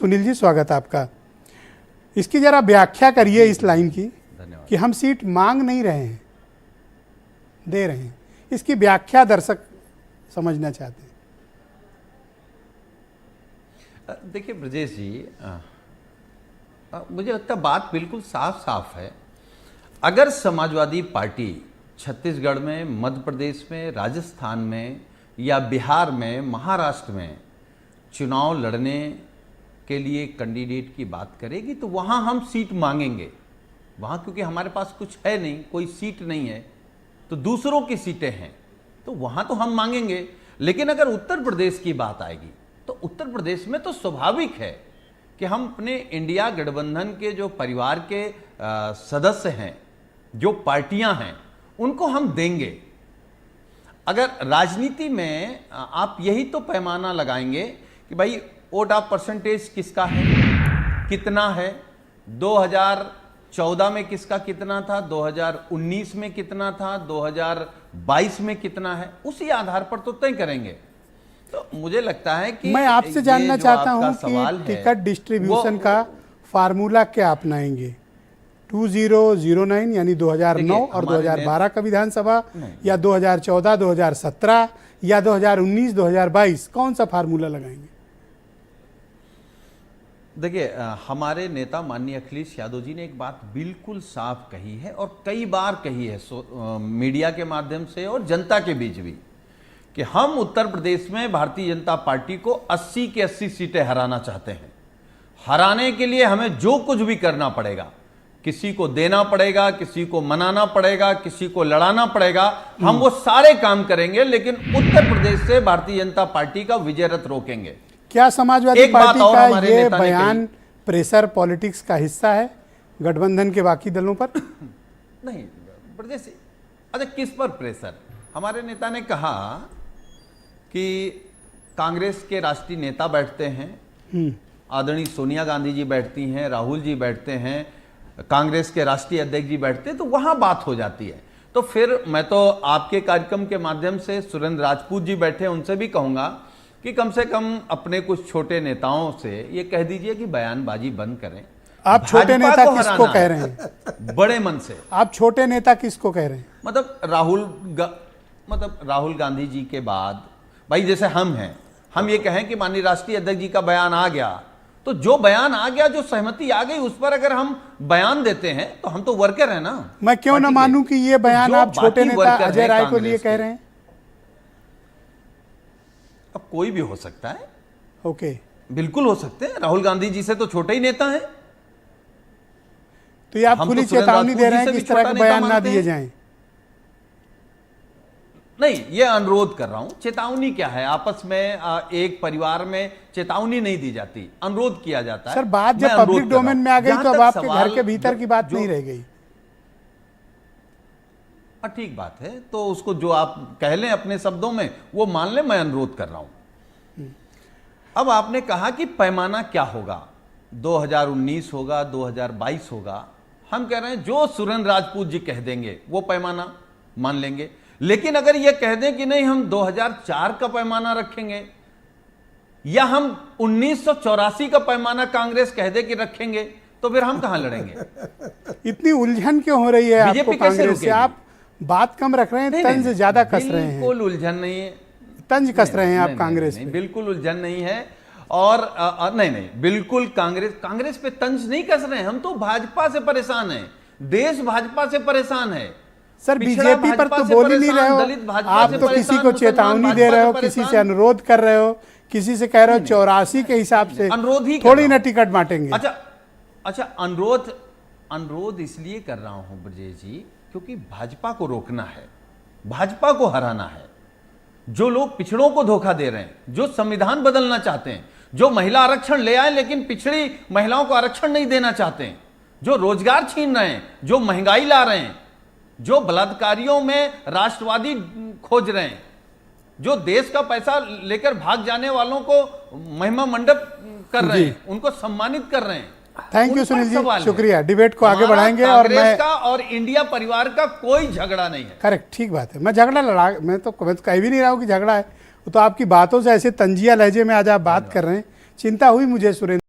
सुनील जी, स्वागत है आपका। इसकी जरा व्याख्या करिए इस लाइन की कि हम सीट मांग नहीं रहे हैं, दे रहे हैं। इसकी व्याख्या दर्शक समझना चाहते हैं। देखिए ब्रजेश जी, मुझे लगता है बात बिल्कुल साफ साफ है। अगर समाजवादी पार्टी छत्तीसगढ़ में, मध्य प्रदेश में, राजस्थान में या बिहार में, महाराष्ट्र में चुनाव लड़ने के लिए कैंडिडेट की बात करेगी तो वहां हम सीट मांगेंगे। वहां क्योंकि हमारे पास कुछ है नहीं, कोई सीट नहीं है, तो दूसरों की सीटें हैं, तो वहां तो हम मांगेंगे। लेकिन अगर उत्तर प्रदेश की बात आएगी तो उत्तर प्रदेश में तो स्वाभाविक है कि हम अपने इंडिया गठबंधन के जो परिवार के सदस्य हैं, जो पार्टियां हैं, उनको हम देंगे। अगर राजनीति में आप यही तो पैमाना लगाएंगे कि भाई वोट ऑफ परसेंटेज किसका है, कितना है, 2014 में किसका कितना था, 2019 में कितना था, 2022 में कितना है, उसी आधार पर तो तय करेंगे। तो मुझे लगता है कि मैं आपसे जानना चाहता हूं कि टिकट डिस्ट्रीब्यूशन का फार्मूला क्या अपनाएंगे? 2009 यानी 2009 और 2012 का विधानसभा, या 2014, 2017 या 2019, 2022, कौन सा फार्मूला लगाएंगे? देखिए, हमारे नेता माननीय अखिलेश यादव जी ने एक बात बिल्कुल साफ कही है और कई बार कही है मीडिया के माध्यम से और जनता के बीच भी, कि हम उत्तर प्रदेश में भारतीय जनता पार्टी को 80 की 80 सीटें हराना चाहते हैं। हराने के लिए हमें जो कुछ भी करना पड़ेगा, किसी को देना पड़ेगा, किसी को मनाना पड़ेगा, किसी को लड़ाना पड़ेगा, हम वो सारे काम करेंगे, लेकिन उत्तर प्रदेश से भारतीय जनता पार्टी का विजय रथ रोकेंगे। क्या समाजवादी पार्टी का ये बयान प्रेशर पॉलिटिक्स का हिस्सा है गठबंधन के बाकी दलों पर? नहीं प्रदेश, अच्छा किस पर प्रेशर? हमारे नेता ने कहा कि कांग्रेस के राष्ट्रीय नेता बैठते हैं, आदरणीय सोनिया गांधी जी बैठती हैं, राहुल जी बैठते हैं, कांग्रेस के राष्ट्रीय अध्यक्ष जी बैठते हैं, तो वहां बात हो जाती है। तो फिर मैं तो आपके कार्यक्रम के माध्यम से सुरेंद्र राजपूत जी बैठे, उनसे भी कहूंगा कि कम से कम अपने कुछ छोटे नेताओं से ये कह दीजिए कि बयानबाजी बंद करें। आप छोटे नेता किसको कह रहे हैं? बड़े मन से। आप छोटे नेता किसको कह रहे हैं? मतलब राहुल गांधी जी के बाद भाई जैसे हम हैं, हम ये कहें कि माननीय राष्ट्रीय अध्यक्ष जी का बयान आ गया, तो जो बयान आ गया, जो सहमति आ गई, उस पर अगर हम बयान देते हैं तो हम तो वर्कर हैं ना। मैं क्यों ना मानूं कि ये बयान आप छोटे नेता अजय राय को लिए कह रहे हैं? अब कोई भी हो सकता है। ओके, बिल्कुल हो सकते हैं। राहुल गांधी जी से तो छोटे ही नेता हैं। तो ये आप खुली चेतावनी दे रहे हैं कि इस तरह के बयान ना दिए जाएं? नहीं, ये अनुरोध कर रहा हूं। चेतावनी क्या है? आपस में एक परिवार में चेतावनी नहीं दी जाती, अनुरोध किया जाता है। सर, बात जब पब्लिक डोमेन में आ गई तो अब आपके घर के भीतर की बात नहीं रह गई। ठीक बात है, तो उसको जो आप कह लें अपने शब्दों में वो मान लें, मैं अनुरोध कर रहा हूं। अब आपने कहा कि पैमाना क्या होगा, 2019 होगा, 2022 होगा। हम कह रहे हैं जो सुरेंद्र राजपूत जी कह देंगे वो पैमाना मान लेंगे। लेकिन अगर ये कह दें कि नहीं हम 2004 का पैमाना रखेंगे, या हम 1984 का पैमाना कांग्रेस कह दे कि रखेंगे, तो फिर हम कहां लड़ेंगे? इतनी उलझन क्यों हो रही है आपको कांग्रेस से? आप बात कम रख रहे हैं, तंज ज्यादा कस रहे हैं। बिल्कुल उलझन नहीं है, तंज कस रहे हैं आप कांग्रेस पे। बिल्कुल उलझन नहीं है। और नहीं, बिल्कुल कांग्रेस पे तंज नहीं कस रहे हैं। हम तो भाजपा से परेशान हैं, देश भाजपा से परेशान है। सर, बीजेपी पर तो बोल ही नहीं रहे हो आप, तो किसी को चेतावनी दे रहे हो, किसी से अनुरोध कर रहे हो, किसी से कह रहे हो 84 के हिसाब से अनुरोध ही थोड़ी ना टिकट बांटेंगे। अच्छा, अनुरोध इसलिए कर रहा हूं ब्रजेश जी, क्योंकि भाजपा को रोकना है, भाजपा को हराना है। जो लोग पिछड़ों को धोखा दे रहे हैं, जो संविधान बदलना चाहते हैं, जो महिला आरक्षण ले आए लेकिन पिछड़ी महिलाओं को आरक्षण नहीं देना चाहते हैं, जो रोजगार छीन रहे हैं, जो महंगाई ला रहे हैं, जो बलात्कारियों में राष्ट्रवादी खोज रहे हैं, जो देश का पैसा लेकर भाग जाने वालों को महिमा मंडप कर रहे हैं, उनको सम्मानित कर रहे हैं। थैंक यू सुनील जी, शुक्रिया। डिबेट को आगे बढ़ाएंगे। और मैं का और इंडिया परिवार का कोई झगड़ा नहीं है। करेक्ट, ठीक बात है। मैं तो कह भी नहीं रहा हूं कि झगड़ा है। तो आपकी बातों से ऐसे तंजिया लहजे में आज आप बात कर रहे हैं, चिंता हुई मुझे सुरेंद्र।